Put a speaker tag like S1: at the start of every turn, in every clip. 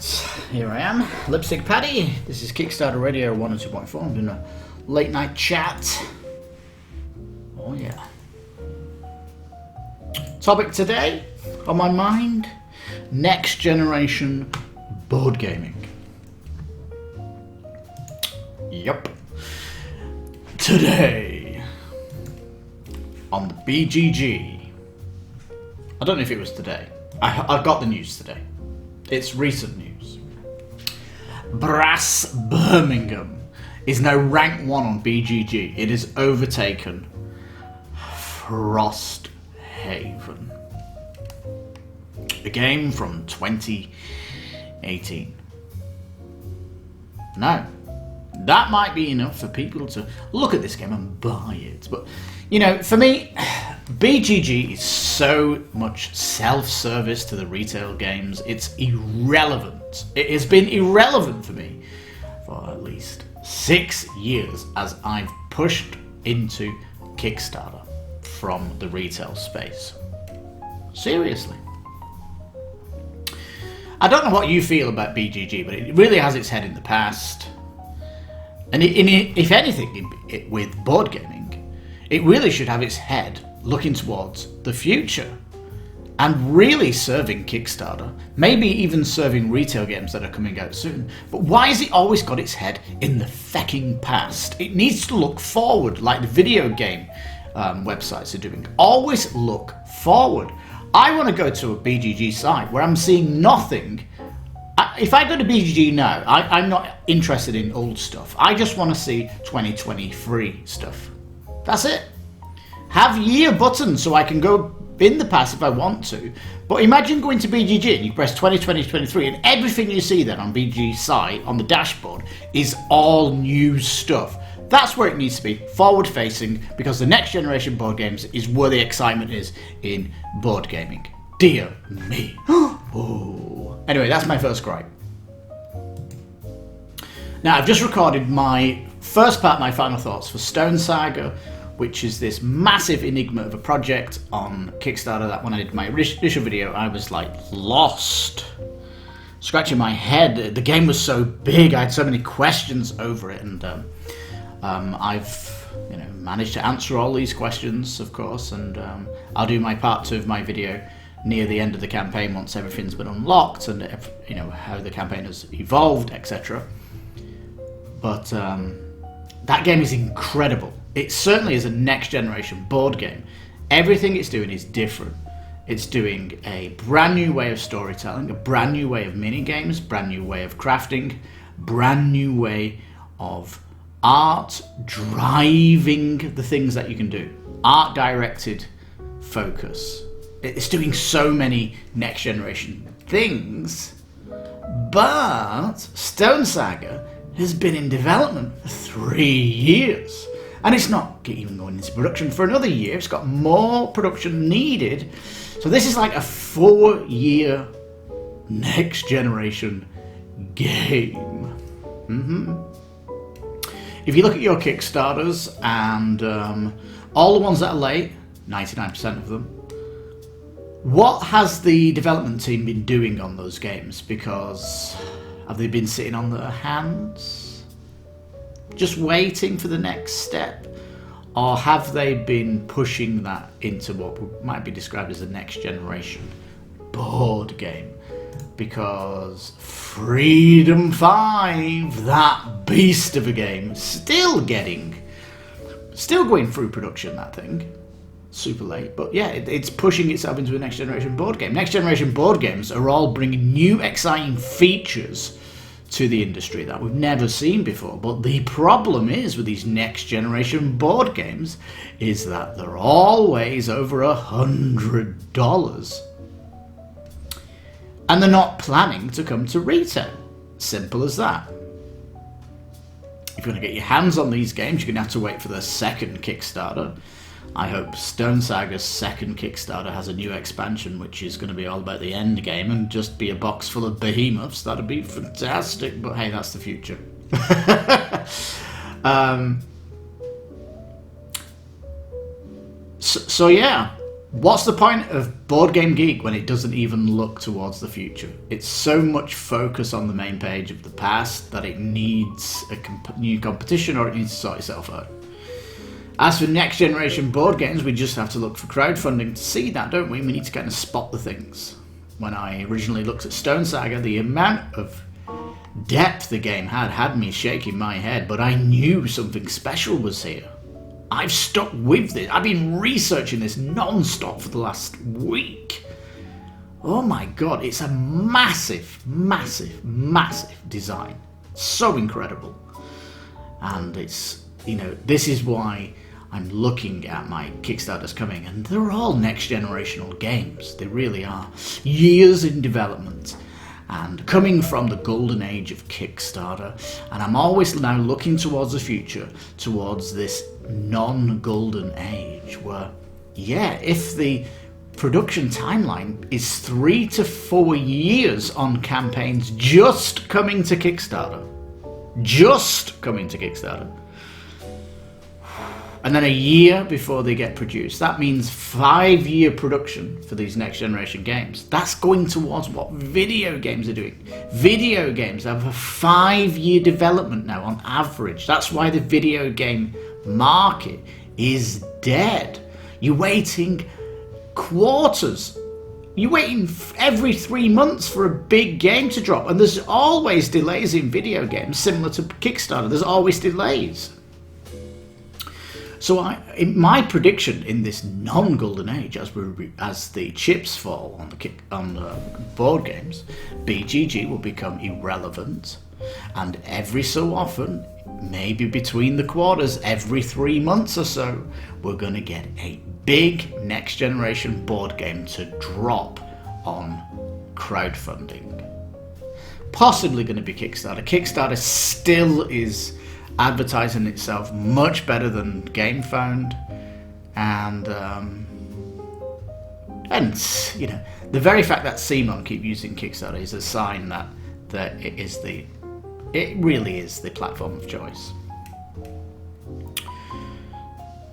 S1: Right, here I am, Lipstickpaddy. This is Kickstarter Radio 102.4. I'm doing a late night chat. Oh yeah. Topic today on my mind: next generation board gaming. Yup. Today on the BGG. I don't know if it was today. I got the news today. It's recent news. Brass Birmingham is now ranked 1 on BGG. It has overtaken Frosthaven, a game from 2018. Now, that might be enough for people to look at this game and buy it. But, you know, for me, BGG is so much self-service to the retail games, it's irrelevant. It has been irrelevant for me for at least 6 years as I've pushed into Kickstarter from the retail space. Seriously. I don't know what you feel about BGG, but it really has its head in the past. And if anything, with board gaming, it really should have its head looking towards the future and really serving Kickstarter, maybe even serving retail games that are coming out soon. But why has it always got its head in the fecking past? It needs to look forward, like the video game websites are doing. Always look forward. I want to go to a BGG site where I'm seeing nothing. If I go to BGG now, I'm not interested in old stuff. I just want to see 2023 stuff. That's it. Have year buttons so I can go in the past if I want to. But imagine going to BGG and you press 2023 and everything you see then on BGG site, on the dashboard, is all new stuff. That's where it needs to be, forward facing, because the next generation board games is where the excitement is in board gaming. Dear me. Oh. Anyway, that's my first gripe. Now, I've just recorded my first part, my final thoughts for Stone Saga, which is this massive enigma of a project on Kickstarter that when I did my initial video, I was like lost, scratching my head. The game was so big, I had so many questions over it, and I've managed to answer all these questions, of course, and I'll do my part 2 of my video near the end of the campaign once everything's been unlocked and how the campaign has evolved, etc. But that game is incredible. It certainly is a next generation board game. Everything it's doing is different. It's doing a brand new way of storytelling, a brand new way of mini games, brand new way of crafting, brand new way of art driving the things that you can do. Art directed focus. It's doing so many next generation things, but Stone Saga has been in development for 3 years. And it's not even going into production for another year. It's got more production needed. So this is like a 4-year next generation game. If you look at your Kickstarters and all the ones that are late, 99% of them, what has the development team been doing on those games? Because have they been sitting on their hands, just waiting for the next step? Or have they been pushing that into what might be described as a next generation board game? Because Freedom 5, that beast of a game, still going through production, that thing. Super late, but yeah, it's pushing itself into a next generation board game. Next generation board games are all bringing new exciting features to the industry that we've never seen before. But the problem is with these next generation board games is that they're always over $100. And they're not planning to come to retail. Simple as that. If you want to get your hands on these games, you're going to have to wait for their second Kickstarter. I hope Stone Saga's second Kickstarter has a new expansion, which is going to be all about the end game and just be a box full of behemoths. That'd be fantastic, but hey, that's the future. So yeah, What's the point of Board Game Geek when it doesn't even look towards the future? It's so much focus on the main page of the past that it needs a new competition, or it needs to sort itself out. As for next generation board games, we just have to look for crowdfunding to see that, don't we? We need to kind of spot the things. When I originally looked at Stone Saga, the amount of depth the game had me shaking my head, but I knew something special was here. I've stuck with this. I've been researching this non-stop for the last week. Oh my god, it's a massive, massive, massive design. So incredible. And it's, this is why I'm looking at my Kickstarters coming, and they're all next generational games. They really are. Years in development. And coming from the golden age of Kickstarter, and I'm always now looking towards the future, towards this non-golden age where, if the production timeline is 3 to 4 years on campaigns just coming to Kickstarter, and then a year before they get produced. That means 5-year production for these next generation games. That's going towards what video games are doing. Video games have a 5-year development now on average. That's why the video game market is dead. You're waiting quarters. You're waiting every 3 months for a big game to drop. And there's always delays in video games, similar to Kickstarter. There's always delays. So in my prediction in this non-golden age, as the chips fall on the board games, BGG will become irrelevant, and every so often, maybe between the quarters, every 3 months or so, we're going to get a big next generation board game to drop on crowdfunding. Possibly going to be Kickstarter. Kickstarter still is advertising itself much better than GameFound, and the very fact that Simon keep using Kickstarter is a sign that it really is the platform of choice.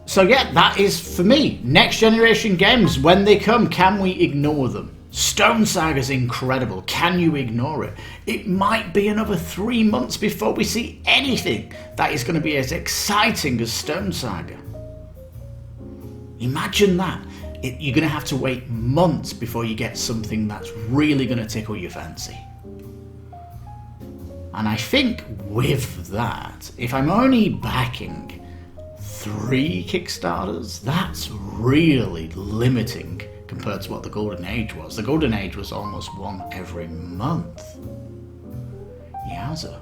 S1: So that is for me. Next generation games, when they come, can we ignore them? Stone Saga's incredible. Can you ignore it? It might be another 3 months before we see anything that is going to be as exciting as Stone Saga. Imagine that. You're going to have to wait months before you get something that's really going to tickle your fancy. And I think with that, if I'm only backing 3 Kickstarters, that's really limiting compared to what the Golden Age was. The Golden Age was almost one every month. Yowza.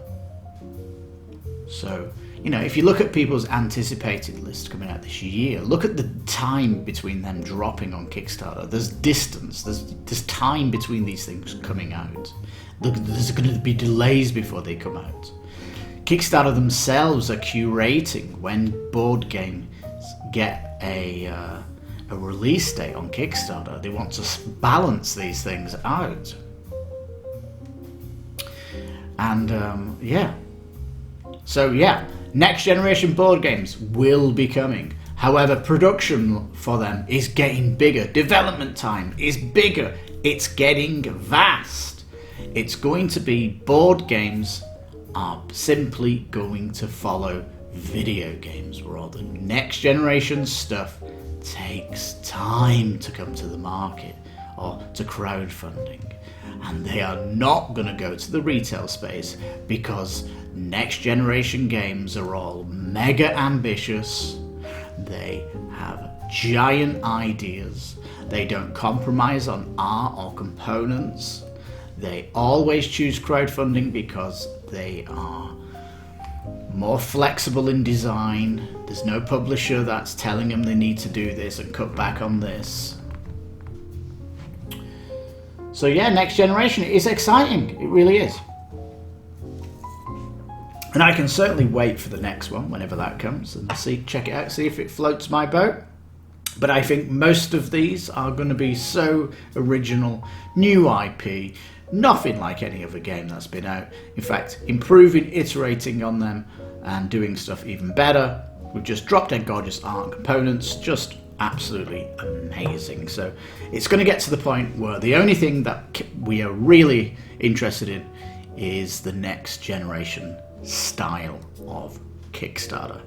S1: So, if you look at people's anticipated list coming out this year, look at the time between them dropping on Kickstarter. There's distance, there's time between these things coming out. There's going to be delays before they come out. Kickstarter themselves are curating when board games get a release date on Kickstarter. They want to balance these things out. And next generation board games will be coming. However, production for them is getting bigger. Development time is bigger. It's getting vast. It's going to be board games are simply going to follow video games, where all the next generation stuff takes time to come to the market or to crowdfunding, and they are not going to go to the retail space because next generation games are all mega ambitious. They have giant ideas. They don't compromise on art or components. They always choose crowdfunding because they are more flexible in design. There's no publisher that's telling them they need to do this and cut back on this. So next generation is exciting. It really is. And I can certainly wait for the next one whenever that comes and check it out, see if it floats my boat. But I think most of these are going to be so original, new IP, nothing like any other game that's been out. In fact, improving, iterating on them and doing stuff even better with just drop dead gorgeous art and components, just absolutely amazing. So it's going to get to the point where the only thing that we are really interested in is the next generation style of Kickstarter.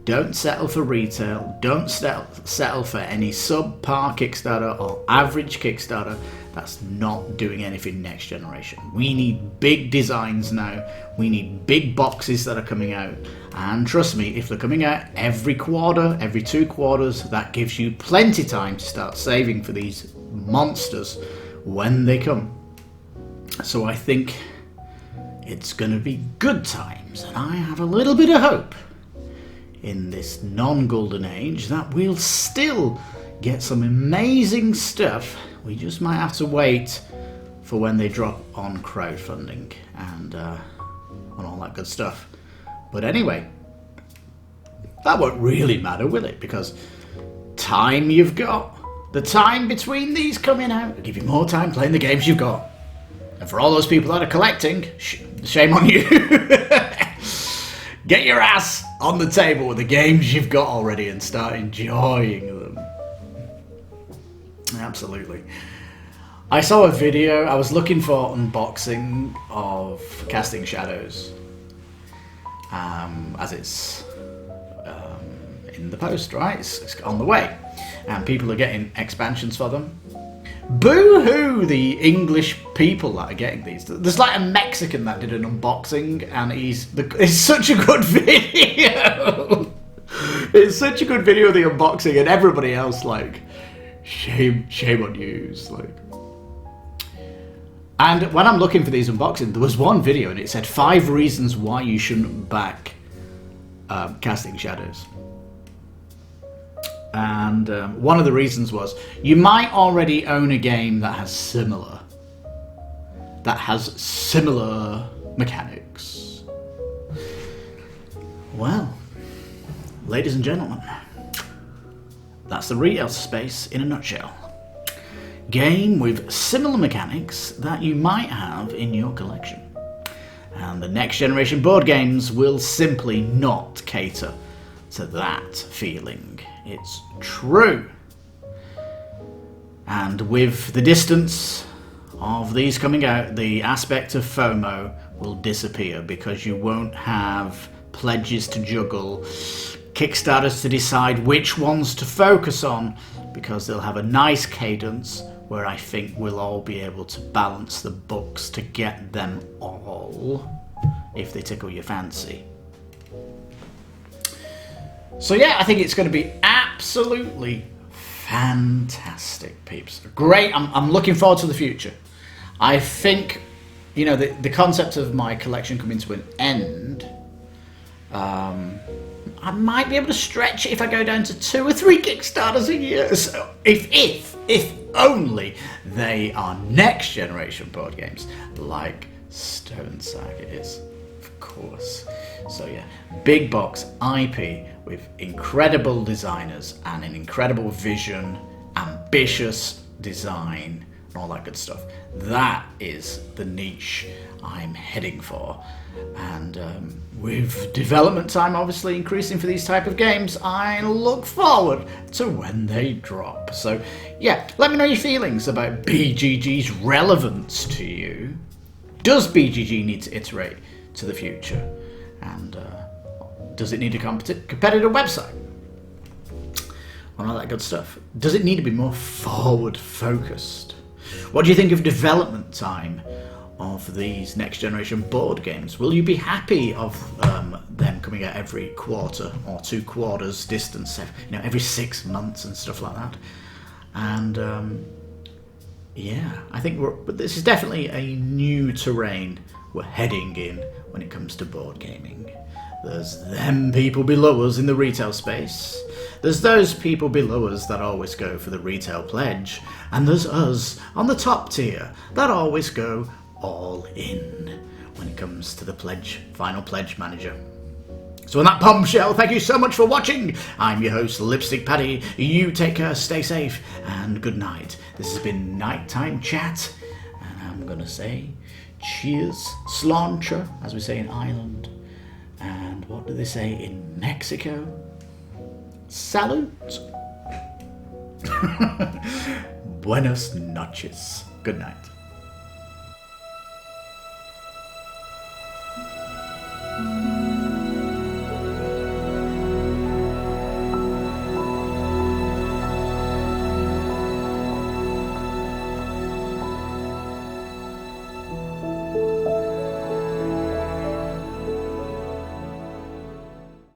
S1: Don't settle for retail. Don't settle for any subpar Kickstarter or average Kickstarter. That's not doing anything next generation. We need big designs now. We need big boxes that are coming out. And trust me, if they're coming out every quarter, every 2 quarters, that gives you plenty time to start saving for these monsters when they come. So I think it's going to be good times, and I have a little bit of hope in this non-golden age that we'll still get some amazing stuff. We just might have to wait for when they drop on crowdfunding and all that good stuff. But anyway, that won't really matter, will it? Because time you've got, the time between these coming out, will give you more time playing the games you've got. And for all those people that are collecting, shame on you. Get your ass on the table with the games you've got already and start enjoying them. Absolutely. I saw a video, I was looking for unboxing of Casting Shadows, as it's in the post, right? It's on the way, and people are getting expansions for them. Boo-hoo, the English people that are getting these. There's like a Mexican that did an unboxing, and it's such a good video. It's such a good video of the unboxing, and everybody else like, shame on you. Like, and when I'm looking for these unboxings, there was one video, and it said 5 reasons why you shouldn't back Casting Shadows. And one of the reasons was you might already own a game that has similar mechanics. Well, ladies and gentlemen, that's the retail space in a nutshell. Game with similar mechanics that you might have in your collection. And the next generation board games will simply not cater to that feeling. It's true. And with the distance of these coming out, the aspect of FOMO will disappear because you won't have pledges to juggle, Kickstarters to decide which ones to focus on, because they'll have a nice cadence where I think we'll all be able to balance the books to get them all if they tickle your fancy. So yeah, I think it's going to be absolutely fantastic, peeps. Great. I'm looking forward to the future. I think, you know, the concept of my collection coming to an end, I might be able to stretch it if I go down to 2 or 3 Kickstarters a year. So if only they are next generation board games like Stone Saga is, of course. So yeah, big box IP with incredible designers and an incredible vision, ambitious design, and all that good stuff. That is the niche I'm heading for. And with development time obviously increasing for these type of games, I look forward to when they drop. So yeah, let me know your feelings about BGG's relevance to you. Does BGG need to iterate to the future? And does it need a competitive website? And all that good stuff. Does it need to be more forward focused? What do you think of development time of these next generation board games? Will you be happy of them coming out every quarter or 2 quarters distance, you know, every 6 months and stuff like that? And yeah, I think but this is definitely a new terrain we're heading in when it comes to board gaming. There's them people below us in the retail space. There's those people below us that always go for the retail pledge. And there's us on the top tier that always go all in when it comes to the final pledge manager. So on that bombshell, thank you so much for watching. I'm your host, Lipstickpaddy. You take care, stay safe, and good night. This has been Nighttime Chat, and I'm gonna say cheers, sláinte, as we say in Ireland. And what do they say in Mexico? Salute. Buenos noches. Good night.